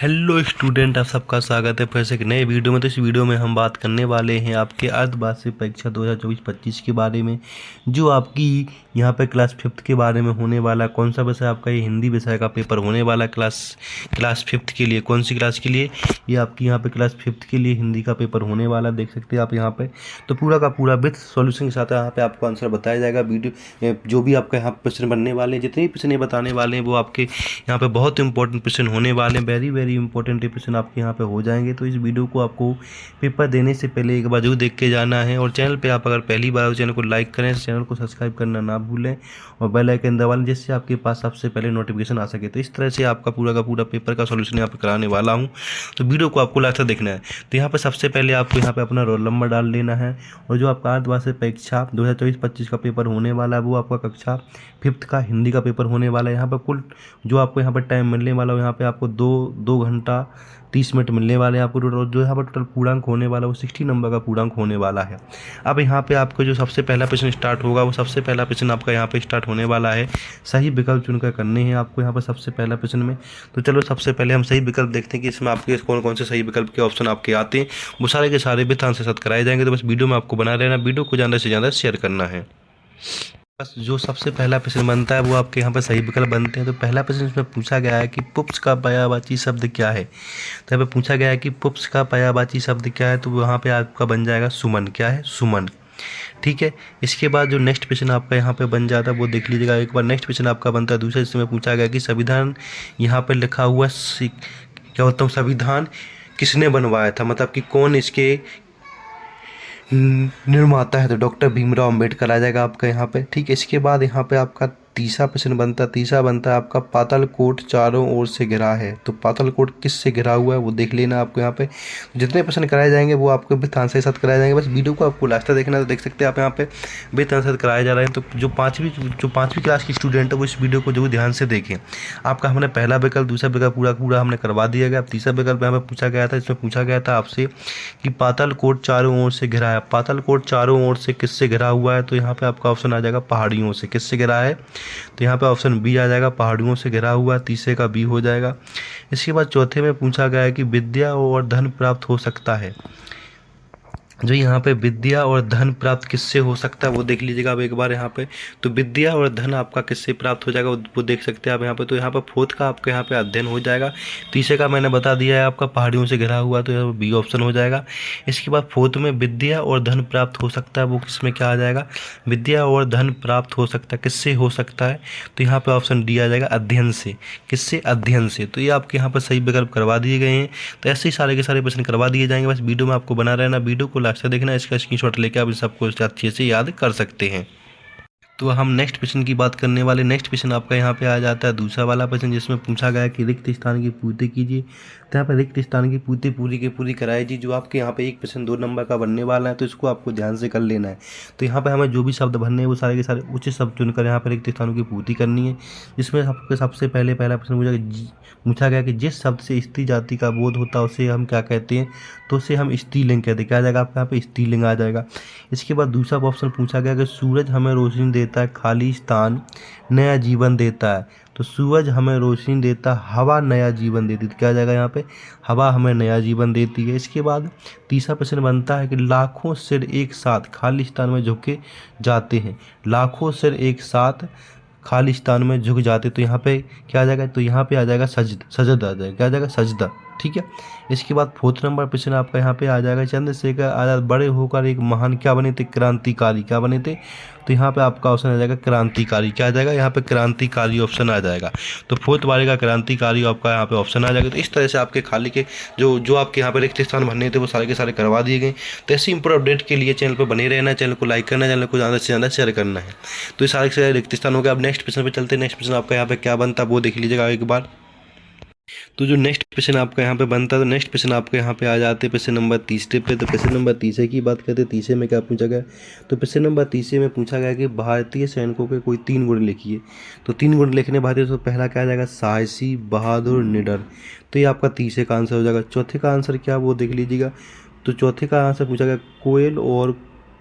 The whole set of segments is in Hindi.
हेलो स्टूडेंट, आप सबका स्वागत है फिर से एक नए वीडियो में। तो इस वीडियो में हम बात करने वाले हैं आपके अर्धवार्षिक परीक्षा 2024-25 के बारे में, जो आपकी यहाँ पे क्लास 5th के बारे में होने वाला। कौन सा विषय आपका ये हिंदी विषय का पेपर होने वाला क्लास 5th के लिए। कौन सी क्लास के लिए? ये आपकी यहाँ पे क्लास 5th के लिए हिंदी का पेपर होने वाला, देख सकते हैं आप यहाँ पे। तो पूरा का पूरा विथ सॉल्यूशन के साथ यहाँ पे आपको आंसर बताया जाएगा। वीडियो जो भी आपका यहाँ प्रश्न बनने वाले हैं, जितने भी प्रश्न बताने वाले हैं, वो आपके यहाँ पे बहुत इंपॉर्टेंट प्रश्न होने वाले हैं। वेरी वेरी इंपॉर्टेंट प्रश्न आपके यहाँ पे हो जाएंगे। तो इस वीडियो को आपको पेपर देने से पहले एक बार जरूर देख के जाना है। और चैनल पे आप अगर पहली बार हो, चैनल को लाइक करें, चैनल को सब्सक्राइब करना ना भूलें और बेल आइकन दबा लें, जिससे आपके पास सबसे पहले नोटिफिकेशन आ सके। तो इस तरह से आपका पूरा का पूरा पेपर का सॉल्यूशन यहाँ पे कराने वाला हूँ। तो वीडियो को आपको लास्ट तक देखना है। तो यहाँ पे सबसे पहले आपको यहाँ पे अपना रोल नंबर डाल लेना है। और जो आपका अर्धवार्षिक परीक्षा 2024-25 का पेपर होने वाला है, वो आपका कक्षा 5th का हिंदी का पेपर होने वाला है। यहाँ पर कुल जो आपको यहाँ पर टाइम मिलने वाला है, यहाँ पे आपको 2 घंटा 30 मिनट मिलने वाले हैं आपको। जो यहाँ पर टोटल पूर्णांक होने वाला है, वो 60 नंबर का पूर्णांक होने वाला है। अब यहाँ पे आपको जो सबसे पहला प्रश्न स्टार्ट होगा, वो सबसे पहला प्रश्न आपका यहाँ पे स्टार्ट होने वाला है। सही विकल्प चुनकर करने हैं आपको यहाँ पर सबसे पहला प्रश्न में। तो चलो सबसे पहले हम सही विकल्प देखते हैं कि इसमें आपके कौन कौन से सही विकल्प के ऑप्शन आपके आते हैं। वो सारे के सारे विथ आंसर साथ कराए जाएंगे। तो बस वीडियो में आपको बना रहना, वीडियो को ज़्यादा से ज़्यादा शेयर करना है। बस जो सबसे पहला प्रश्न बनता है, वो आपके यहाँ पर सही विकल्प बनते हैं। तो पहला प्रश्न इसमें पूछा गया है कि पुप्स का पर्यायवाची शब्द क्या है। तो यहाँ पे पूछा गया है कि पुप्स का पर्यायवाची शब्द क्या है। तो वहाँ पे आपका बन जाएगा सुमन। क्या है? सुमन। ठीक है। इसके बाद जो नेक्स्ट प्रश्न आपका यहाँ पे बन जाता है, वो देख लीजिएगा एक बार। नेक्स्ट प्रश्न आपका बनता है दूसरे, इसमें पूछा गया कि संविधान यहाँ पर लिखा हुआ क्या होता है, संविधान किसने बनवाया था, मतलब कि कौन इसके निर्माता है। तो डॉक्टर भीमराव अम्बेडकर आ जाएगा आपका यहाँ पे। ठीक है। इसके बाद यहाँ पे आपका तीसरा प्रश्न बनता है। तीसरा बनता है आपका पातालकोट चारों ओर से घिरा है। तो पातालकोट किस से घिरा हुआ है, वो देख लेना आपको यहाँ पे। जितने प्रश्न कराए जाएंगे वो आपको विथ आंसर के साथ कराए जाएंगे। बस वीडियो को आपको लास्ट तक देखना। तो देख सकते हैं आप यहाँ पे विथ आंसर कराए जा रहे हैं। तो जो पाँचवीं क्लास की स्टूडेंट है, वो इस वीडियो को जरूर ध्यान से देखें। आपका हमने पहला विकल्प दूसरा विकल्प पूरा हमने करवा दिया गया। अब तीसरा विकल्प यहाँ पे पूछा गया था। इसमें पूछा गया था आपसे कि पातालकोट चारों ओर से घिरा है। पातालकोट चारों ओर से किससे घिरा हुआ है। तो यहाँ पे आपका ऑप्शन आ जाएगा पहाड़ियों से। किससे घिरा है? तो यहाँ पे ऑप्शन बी आ जाएगा, पहाड़ियों से घिरा हुआ। तीसरे का बी हो जाएगा। इसके बाद चौथे में पूछा गया है कि विद्या और धन प्राप्त हो सकता है। जो यहाँ पे विद्या और धन प्राप्त किससे हो सकता है, वो देख लीजिएगा आप एक बार यहाँ पे। तो विद्या और धन आपका किससे प्राप्त हो जाएगा, वो देख सकते हैं आप यहाँ पे। तो यहाँ पर फोर्थ का आपका यहाँ पे अध्ययन हो जाएगा। तीसरे का मैंने बता दिया है आपका पहाड़ियों से घिरा हुआ, तो यहाँ बी ऑप्शन हो जाएगा। इसके बाद फोर्थ में विद्या और धन प्राप्त हो सकता है, वो किसमें क्या आ जाएगा, विद्या और धन प्राप्त हो सकता है। किससे हो सकता है? तो यहाँ पे ऑप्शन डी आ जाएगा, अध्ययन से। किससे? अध्ययन से। तो ये आपके यहाँ पर सही विकल्प करवा दिए गए हैं। तो ऐसे ही सारे के सारे प्रश्न करवा दिए जाएंगे। बस वीडियो में आपको बना रहना, वीडियो को लास्ट तक देखना। इसका स्क्रीनशॉट लेके आप इन सबको अच्छे से याद कर सकते हैं। तो हम नेक्स्ट प्रश्न की बात करने वाले। नेक्स्ट प्रश्न आपका यहाँ पे आ जाता है दूसरा वाला प्रश्न, जिसमें पूछा गया है कि रिक्त स्थान की पूर्ति कीजिए। तो यहाँ पर रिक्त स्थान की पूर्ति पूरी की पूरी कराई जी। जो आपके यहाँ पे एक प्रश्न 2 नंबर का बनने वाला है, तो इसको आपको ध्यान से कर लेना है। तो यहाँ पे हमें जो भी शब्द भरने हैं, वो सारे के सारे उचित शब्द चुनकर यहाँ पर रिक्त स्थानों की पूर्ति करनी है। जिसमें सबसे पहले पहला प्रश्न पूछा गया कि जिस शब्द से स्त्री जाति का बोध होता है, उसे हम क्या कहते हैं। तो उसे हम स्त्रीलिंग कहते हैं। क्या आ जाएगा आपका यहाँ पे? स्त्रीलिंग आ जाएगा। इसके बाद दूसरा ऑप्शन पूछा गया कि सूरज हमें रोशनी देता है, खाली स्थान नया जीवन देता है। तो सूरज हमें रोशनी देता, हवा नया जीवन देती। तो क्या आ जाएगा यहाँ पे? हवा हमें नया जीवन देती है। इसके बाद तीसरा प्रश्न बनता है कि लाखों सिर एक साथ खाली स्थान में झुके जाते हैं। लाखों सिर एक साथ खाली स्थान में झुक जाते। तो यहाँ पे क्या आ जाएगा? तो यहाँ पे आ जाएगा सजद आ जाएगा। क्या आ जाएगा? सजदा। ठीक है। इसके बाद फोर्थ नंबर प्रश्न आपका यहाँ पे आ जाएगा, चंद्रशेखर आजाद बड़े होकर एक महान क्या बने थे? क्रांतिकारी। क्या बने थे? तो यहाँ पे आपका ऑप्शन आ जाएगा क्रांतिकारी। क्या आ जाएगा यहाँ पे? क्रांतिकारी ऑप्शन आ जाएगा। तो फोर्थ वाले का क्रांतिकारी आपका यहाँ पे ऑप्शन आ जाएगा। तो इस तरह से आपके खाली के जो आपके यहाँ पे रिक्त स्थान भरने थे, वो सारे के सारे करवा दिए गए। तो ऐसी इंप्रूव अपडेट के लिए चैनल पर बने रहना, चैनल को लाइक करना, चैनल को ज़्यादा से ज़्यादा शेयर करना है। तो ये सारे के सारे रिक्त स्थान हो गए। अब नेक्स्ट प्रश्न पे चलते हैं। नेक्स्ट प्रश्न आपका यहाँ पे क्या बनता है, वो देख लीजिएगा एक बार। तो जो नेक्स्ट प्रश्न आपका यहाँ पे बनता है, तो नेक्स्ट प्रश्न आपके यहाँ पे आ जाते हैं प्रश्न नंबर 30 पे। तो प्रश्न नंबर 30 की बात करते हैं। 30 में क्या पूछा गया? तो प्रश्न नंबर 30 में पूछा गया कि भारतीय सैनिकों के कोई 3 गुण लिखिए। तो 3 गुण लिखने भारतीय, तो पहला क्या आ जाएगा? साहसी, बहादुर, निडर। तो ये आपका 30 का आंसर हो जाएगा। चौथे का आंसर क्या, वो देख लीजिएगा। तो चौथे का आंसर पूछा गया कोयल और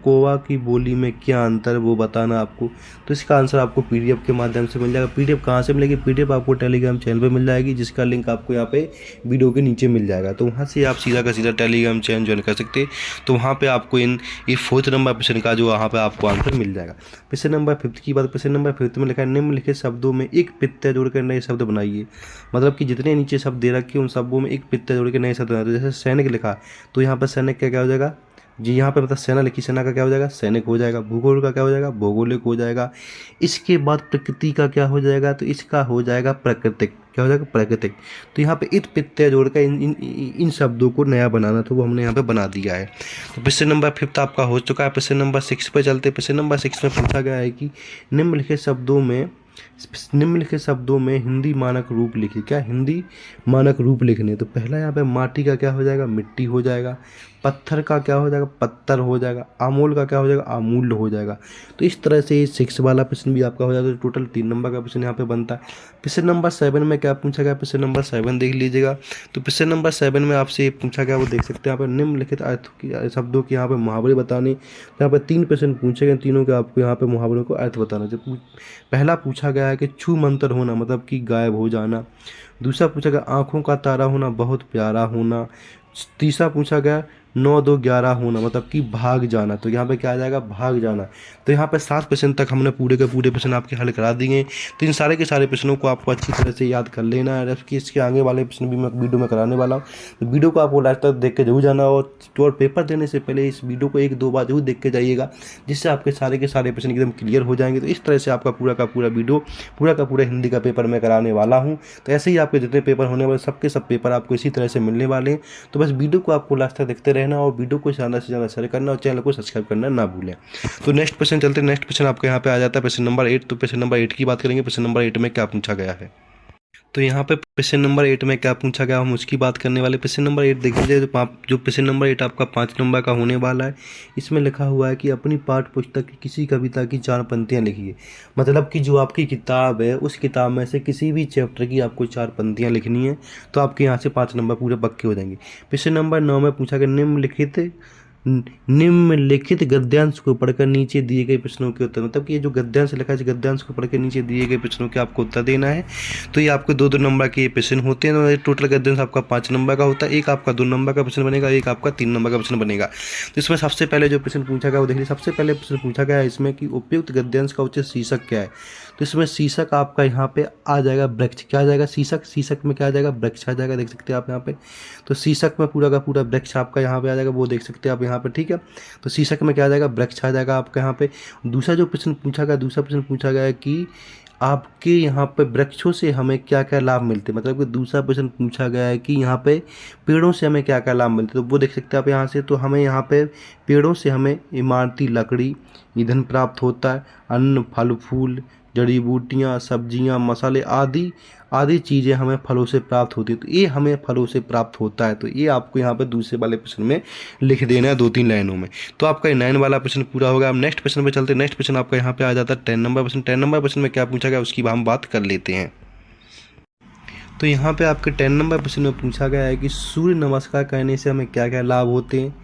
कोवा की बोली में क्या अंतर वो बताना आपको। तो इसका आंसर आपको पीडीएफ के माध्यम से मिल जाएगा। पीडीएफ कहाँ से मिलेगी? पीडीएफ आपको टेलीग्राम चैनल पे मिल जाएगी, जिसका लिंक आपको यहाँ पे वीडियो के नीचे मिल जाएगा। तो वहाँ से आप सीधा का सीधा टेलीग्राम चैनल ज्वाइन कर सकते हैं। तो वहाँ पे आपको ये 4th नंबर प्रश्न का जो वहाँ पे आपको आंसर मिल जाएगा। प्रश्न नंबर 5 की बात, प्रश्न नंबर 5 में लिखा है निम्नलिखित शब्दों में एक प्रत्यय जोड़कर नए शब्द बनाइए। मतलब कि जितने नीचे शब्द दे रखे उन शब्दों में एक प्रत्यय जोड़ के नए शब्द बनाए। तो जैसे सैनिक लिखा, तो यहाँ पर सैनिक क्या हो जाएगा जी, यहाँ पे मतलब सेना लिखी, सेना का क्या हो जाएगा? सैनिक हो जाएगा। भूगोल का क्या हो जाएगा? भौगोलिक हो जाएगा। इसके बाद प्रकृति का क्या हो जाएगा? तो इसका हो जाएगा प्राकृतिक। क्या हो जाएगा? प्राकृतिक। तो यहाँ पे इत प्रत्यय जोड़कर इन शब्दों को नया बनाना, तो वो हमने यहाँ पे बना दिया है। तो प्रश्न नंबर 5 आपका हो चुका है। प्रश्न नंबर 6 पे चलते। प्रश्न नंबर 6 में पूछा गया है कि निम्नलिखित शब्दों में हिंदी मानक रूप लिखिए। क्या हिंदी मानक रूप लिखने? तो पहला यहाँ पे माटी का क्या हो जाएगा? मिट्टी हो जाएगा। पत्थर का क्या हो जाएगा? पत्थर हो जाएगा। अमूल का क्या हो जाएगा? अमूल्य हो जाएगा। तो इस तरह से 6 वाला प्रश्न भी आपका हो जाएगा। तो टोटल 3 नंबर का प्रश्न यहाँ पे बनता है। प्रश्न नंबर 7 में क्या पूछा गया? प्रश्न नंबर 7 देख लीजिएगा। तो प्रश्न नंबर 7 में आपसे पूछा गया, वो देख सकते हैं यहाँ पे निम्नलिखित अर्थ की शब्दों के यहाँ पे मुहावरे बताने। तो यहाँ पे 3 प्रश्न पूछे गए, तीनों के आपको यहाँ पे मुहावरों को अर्थ बताना। जब पहला पूछा गया है कि छू मंतर होना, मतलब कि गायब हो जाना। दूसरा पूछा गया आंखों का तारा होना, बहुत प्यारा होना। तीसरा पूछा गया 9 2 11 होना, मतलब कि भाग जाना। तो यहाँ पे क्या आ जाएगा? भाग जाना। तो यहाँ पे 7 प्रश्न तक हमने पूरे के पूरे प्रश्न आपके हल करा दिए। तो इन सारे के सारे प्रश्नों को आपको अच्छी तरह से याद कर लेना है, जबकि इसके आगे वाले प्रश्न भी मैं वीडियो में कराने वाला हूँ। तो वीडियो को आपको लास्ट तक देख के जरूर जाना, और पेपर देने से पहले इस वीडियो को 1-2 बार जरूर देख के जाइएगा, जिससे आपके सारे के सारे प्रश्न एकदम क्लियर हो जाएंगे। तो इस तरह से आपका पूरा का पूरा वीडियो, पूरा का पूरा हिंदी का पेपर मैं कराने वाला हूँ। तो ऐसे ही आपके जितने पेपर होने वाले, सबके सब पेपर आपको इसी तरह से मिलने वाले हैं। तो बस वीडियो को आपको लास्ट तक देखते रहना, और वीडियो को ज़्यादा से ज़्यादा शेयर करना, और चैनल को सब्सक्राइब करना ना भूलें। तो नेक्स्ट क्वेश्चन चलते हैं। नेक्स्ट क्वेश्चन आपके यहाँ पे आ जाता है प्रश्न नंबर 8। तो प्रश्न नंबर 8 की बात करेंगे। प्रश्न नंबर 8 में क्या पूछा गया है? तो यहाँ पे प्रश्न नंबर 8 में क्या पूछा गया, हम उसकी बात करने वाले। प्रश्न नंबर 8 देख लीजिए। जो प्रश्न नंबर 8 आपका 5 नंबर का होने वाला है। इसमें लिखा हुआ है कि अपनी पाठ्य पुस्तक की किसी कविता की 4 पंक्तियाँ लिखिए। मतलब कि जो आपकी किताब है, उस किताब में से किसी भी चैप्टर की आपको 4 पंक्तियाँ लिखनी है। तो आपके यहाँ से 5 नंबर पूरे पक्के हो जाएंगे। प्रश्न नंबर 9 में पूछा गया निम्नलिखित गद्यांश को पढ़कर नीचे दिए गए प्रश्नों के उत्तर, मतलब कि ये जो गद्यांश लिखा है, गद्यांश को पढ़कर नीचे दिए गए प्रश्नों के आपको उत्तर देना है। तो ये आपको 2-2 नंबर के प्रश्न होते हैं। तो टोटल गद्यांश आपका 5 नंबर का होता है। एक आपका 2 नंबर का प्रश्न बनेगा, एक आपका 3 नंबर का प्रश्न बनेगा। तो इसमें सबसे पहले जो प्रश्न पूछा गया वो देखिए। सबसे पहले प्रश्न पूछा गया है इसमें कि उपयुक्त गद्यांश का उचित शीर्षक क्या है। तो इसमें शीर्षक आपका यहाँ पे आ जाएगा वृक्ष। क्या आ जाएगा? शीर्षक में क्या आ जाएगा? वृक्ष आ जाएगा। देख सकते हैं आप यहाँ पे। तो शीर्षक में पूरा का पूरा वृक्ष आपका यहाँ पे आ जाएगा, वो देख सकते हैं आप यहाँ पे। ठीक है, तो शीर्षक में क्या आ जाएगा? वृक्ष आ जाएगा आपका यहाँ पे। दूसरा प्रश्न पूछा गया है कि आपके यहाँ पे वृक्षों से हमें क्या क्या लाभ मिलते हैं। मतलब कि दूसरा प्रश्न पूछा गया है कि यहाँ पे पेड़ों से हमें क्या क्या लाभ मिलते हैं। तो वो देख सकते हैं आप यहाँ से। तो हमें यहाँ पे पेड़ों से हमें इमारती लकड़ी, ईंधन प्राप्त होता है, अन्न, फल फूल, जड़ी बूटियाँ, सब्जियाँ, मसाले आदि चीज़ें हमें फलों से प्राप्त होती है। तो ये हमें फलों से प्राप्त होता है। तो ये आपको यहाँ पर दूसरे वाले प्रश्न में लिख देना है 2-3 लाइनों में। तो आपका 9 वाला प्रश्न पूरा होगा। अब नेक्स्ट प्रश्न पे चलते हैं। नेक्स्ट प्रश्न आपका यहाँ पे आ जाता है 10 नंबर प्रश्न। 10 नंबर प्रश्न में क्या पूछा गया उसकी हम बात कर लेते हैं। तो यहाँ पे आपके 10 नंबर प्रश्न में पूछा गया है कि सूर्य नमस्कार करने से हमें क्या क्या लाभ होते हैं,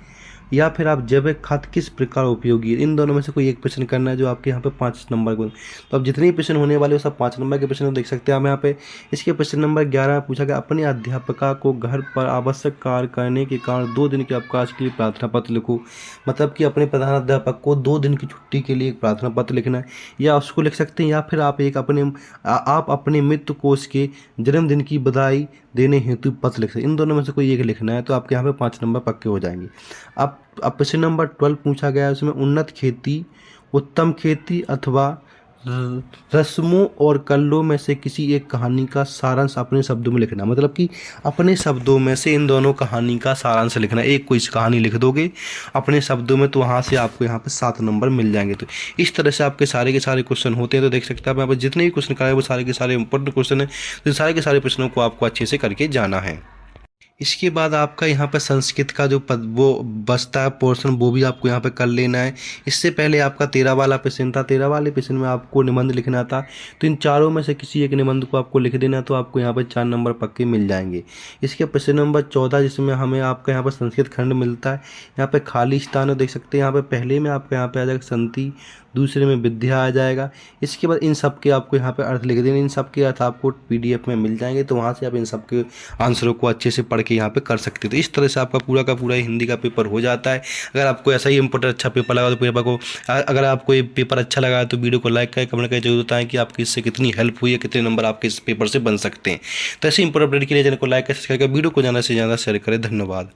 या फिर आप जैविक खाद किस प्रकार उपयोगी है। इन दोनों में से कोई एक प्रश्न करना है, जो आपके यहाँ पे 5 नंबर को। तो अब जितने प्रश्न होने वाले वो सब 5 नंबर के प्रश्न देख सकते हैं आप यहाँ पे। इसके प्रश्न नंबर 11 में पूछा गया अपने अध्यापका को घर पर आवश्यक कार्य करने के कारण 2 दिन के अवकाश के लिए प्रार्थना पत्र लिखो। मतलब कि अपने प्रधानाध्यापक को 2 दिन की छुट्टी के लिए एक प्रार्थना पत्र लिखना है, या उसको लिख सकते हैं, या फिर आप अपने मित्र को उसके जन्मदिन की बधाई देने हेतु पत्र लिख सकते हैं। इन दोनों में से कोई एक लिखना है। तो आपके यहाँ पे 5 नंबर पक्के हो जाएंगे। अब प्रश्न नंबर 12 पूछा गया है, उसमें उन्नत खेती, उत्तम खेती अथवा रस्मों और कल्लों में से किसी एक कहानी का सारांश अपने शब्दों में लिखना। मतलब कि अपने शब्दों में से इन दोनों कहानी का सारांश लिखना। एक कोई कहानी लिख दोगे अपने शब्दों में, तो वहाँ से आपको यहाँ पे 7 नंबर मिल जाएंगे। तो इस तरह से आपके सारे के सारे क्वेश्चन होते हैं। तो देख सकते हैं आप यहाँ पर जितने भी क्वेश्चन कराए वो सारे के सारे इंपॉर्टेंट क्वेश्चन हैं। तो सारे के सारे प्रश्नों को आपको अच्छे से करके जाना है। इसके बाद आपका यहाँ पे संस्कृत का जो वो बचता है पोर्शन, वो भी आपको यहाँ पे कर लेना है। इससे पहले आपका 13 वाला क्वेश्चन था। 13 वाले क्वेश्चन में आपको निबंध लिखना था, तो इन चारों में से किसी एक निबंध को आपको लिख देना, तो आपको यहाँ पे 4 नंबर पक्के मिल जाएंगे। इसके क्वेश्चन नंबर 14, जिसमें हमें आपका यहाँ पर संस्कृत खंड मिलता है। यहाँ पे खाली स्थान देख सकते हैं, यहाँ पे पहले में आपका यहाँ पे आ जाएगा संति, दूसरे में विद्या आ जाएगा। इसके बाद इन सब के आपको यहाँ पे अर्थ लिख देने, इन सब के अर्थ आपको PDF में मिल जाएंगे, तो वहाँ से आप इन सब के आंसरों को अच्छे से पढ़ के यहाँ पे कर सकते हो। तो इस तरह से आपका पूरा का पूरा हिंदी का पेपर हो जाता है। अगर आपको ऐसा ही इंपॉर्टेंट अच्छा पेपर लगा तो पेपर को, अगर आपको ये पेपर अच्छा लगा तो वीडियो को लाइक करें, कमेंट करके जरूर बताएं कि आपकी इससे कितनी हेल्प हुई है, कितने नंबर आपके इस पेपर से बन सकते हैं। तो ऐसे इंपॉर्टेंट अपडेट के लिए चैनल को लाइक करें, सब्सक्राइब करें, वीडियो को ज़्यादा से ज़्यादा शेयर करें। धन्यवाद।